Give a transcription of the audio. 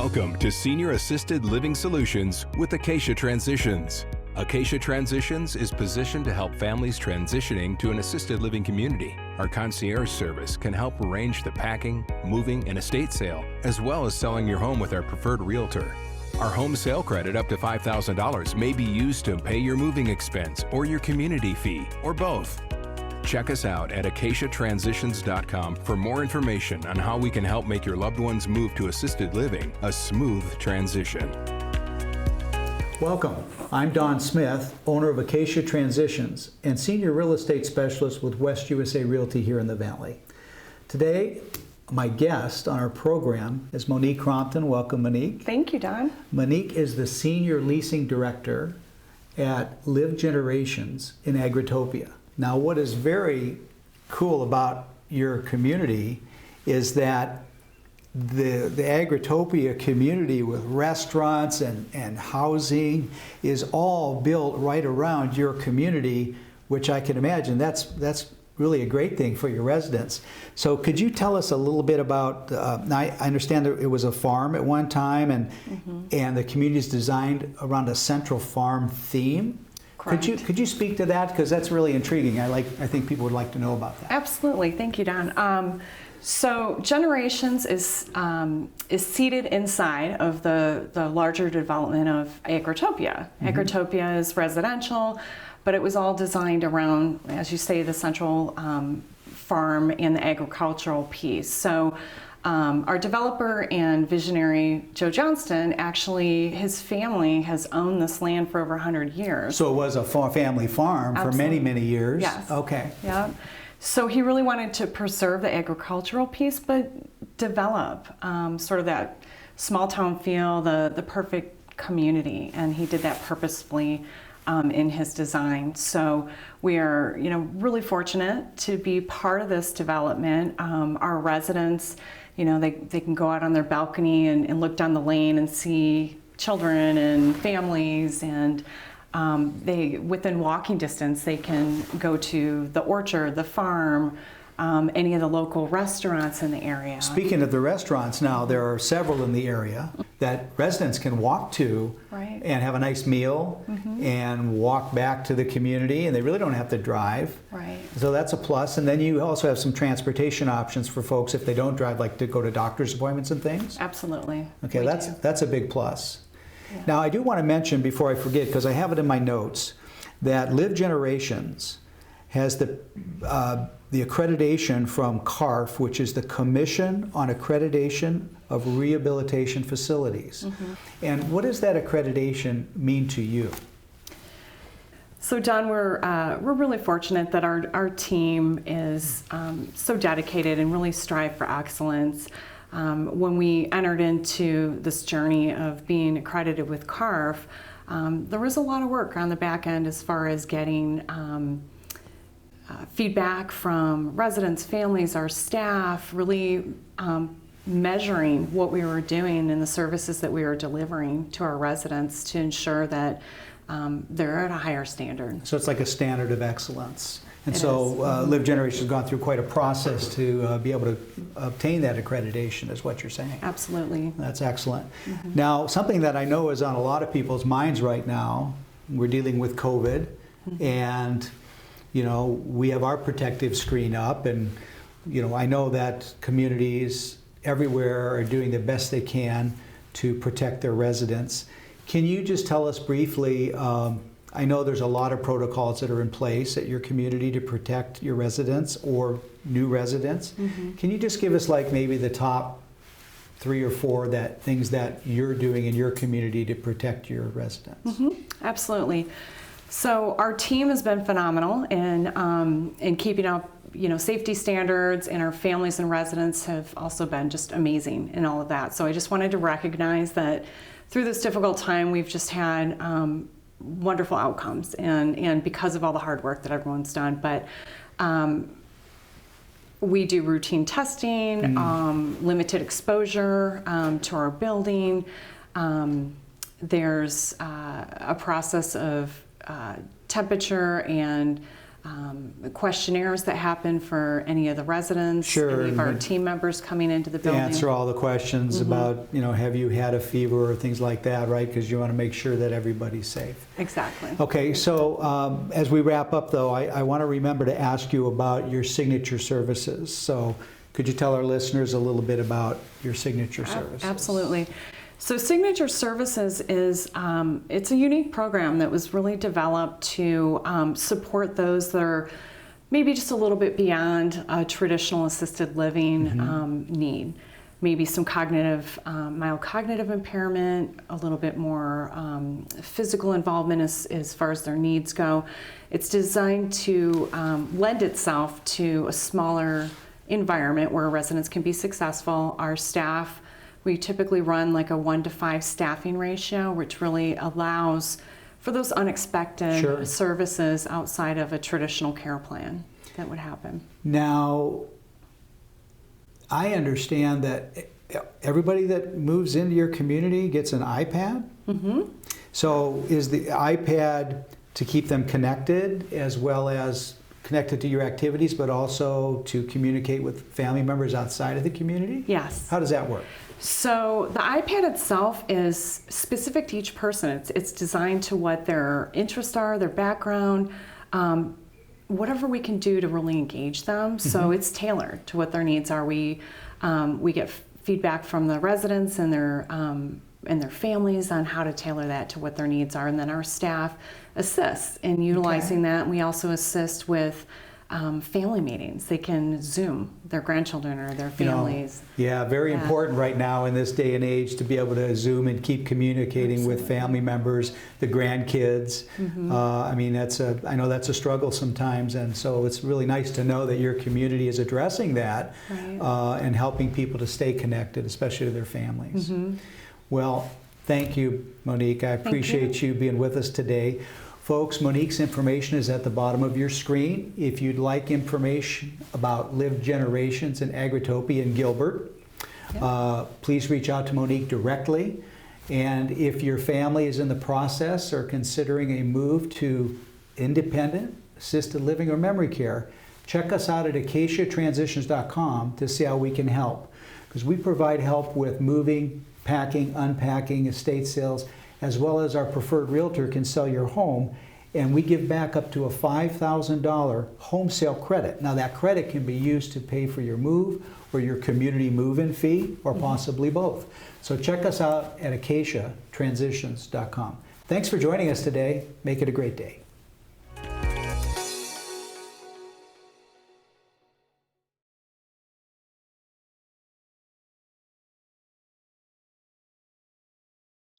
Welcome to Senior Assisted Living Solutions with Acacia Transitions. Acacia Transitions is positioned to help families transitioning to an assisted living community. Our concierge service can help arrange the packing, moving, and estate sale, as well as selling your home with our preferred realtor. Our home sale credit up to $5,000 may be used to pay your moving expense or your community fee, or both. Check us out at acaciatransitions.com for more information on how we can help make your loved one's move to assisted living a smooth transition. Welcome. I'm Don Smith, owner of Acacia Transitions and Senior Real Estate Specialist with West USA Realty here in the Valley. Today, my guest on our program is Monique Crompton. Welcome, Monique. Thank you, Don. Monique is the Senior Leasing Director at LivGenerations in Agritopia. Now, what is very cool about your community is that the Agritopia community with restaurants and housing is all built right around your community, which I can imagine that's really a great thing for your residents. So could you tell us a little bit about, I understand that it was a farm at one time and the community is designed around a central farm theme. Correct. Could you speak to that? Because that's really intriguing. I think people would like to know about that. Absolutely. Thank you, Don. So Generations is seated inside of the larger development of Agritopia. Agritopia is residential, but it was all designed around, as you say, the central farm and the agricultural piece. So our developer and visionary, Joe Johnston, actually, his family has owned this land for over 100 years. So it was a family farm for many, many years? Yes. Okay. Yeah. So he really wanted to preserve the agricultural piece, but develop sort of that small town feel, the perfect community, and he did that purposefully in his design. So we are, really fortunate to be part of this development. Our residents, they can go out on their balcony and look down the lane and see children and families, and within walking distance, they can go to the orchard, the farm, any of the local restaurants in the area. Speaking of the restaurants now, there are several in the area that residents can walk to and have a nice meal and walk back to the community, and they really don't have to drive. Right. So that's a plus. And then you also have some transportation options for folks if they don't drive, like to go to doctor's appointments and things. Absolutely. Okay, that's a big plus. Yeah. Now, I do want to mention, before I forget, because I have it in my notes, that LivGenerations has the accreditation from CARF, which is the Commission on Accreditation of Rehabilitation Facilities. And what does that accreditation mean to you? So, Don, we're really fortunate that our team is so dedicated and really strive for excellence. When we entered into this journey of being accredited with CARF, there was a lot of work on the back end as far as getting feedback from residents, families, our staff, really measuring what we were doing and the services that we were delivering to our residents to ensure that they're at a higher standard. So it's like a standard of excellence. And so LivGenerations has gone through quite a process to be able to obtain that accreditation, is what you're saying. Absolutely. That's excellent. Now, something that I know is on a lot of people's minds right now, we're dealing with COVID, and we have our protective screen up, and I know that communities everywhere are doing the best they can to protect their residents. Can you just tell us briefly, I know there's a lot of protocols that are in place at your community to protect your residents or new residents. Can you just give us maybe the top 3 or 4 things that you're doing in your community to protect your residents? Absolutely. So our team has been phenomenal in keeping up, safety standards, and our families and residents have also been just amazing in all of that. So I just wanted to recognize that through this difficult time, we've just had wonderful outcomes, and because of all the hard work that everyone's done. But we do routine testing, limited exposure to our building. There's a process of temperature and questionnaires that happen for any of the residents, Sure, any of our and team members coming into the building. Answer all the questions about, have you had a fever or things like that, right? Because you want to make sure that everybody's safe. Exactly. Okay, so as we wrap up though, I want to remember to ask you about your signature services. So could you tell our listeners a little bit about your signature services? Absolutely. So Signature Services is, it's a unique program that was really developed to support those that are maybe just a little bit beyond a traditional assisted living need. Maybe some mild cognitive impairment, a little bit more physical involvement as far as their needs go. It's designed to lend itself to a smaller environment where residents can be successful. Our staff, we typically run like a 1-to-5 staffing ratio, which really allows for those unexpected services outside of a traditional care plan that would happen. Now, I understand that everybody that moves into your community gets an iPad. So is the iPad to keep them connected as well as connected to your activities, but also to communicate with family members outside of the community? Yes. How does that work? So the iPad itself is specific to each person. It's designed to what their interests are, their background, whatever we can do to really engage them. So it's tailored to what their needs are. We get feedback from the residents and their families on how to tailor that to what their needs are, and then our staff assists in utilizing that. And we also assist with family meetings. They can Zoom their grandchildren or their families. Yeah, very important right now in this day and age to be able to Zoom and keep communicating with family members, the grandkids. I mean, I know that's a struggle sometimes, and so it's really nice to know that your community is addressing that and helping people to stay connected, especially to their families. Well, thank you, Monique. I appreciate you being with us today. Folks, Monique's information is at the bottom of your screen. If you'd like information about LivGenerations and Agritopia in Gilbert, please reach out to Monique directly. And if your family is in the process or considering a move to independent, assisted living, or memory care, check us out at acaciatransitions.com to see how we can help. Because we provide help with moving, packing, unpacking, estate sales, as well as our preferred realtor can sell your home, and we give back up to a $5,000 home sale credit. Now that credit can be used to pay for your move or your community move-in fee, or possibly both. So check us out at acaciatransitions.com. Thanks for joining us today. Make it a great day.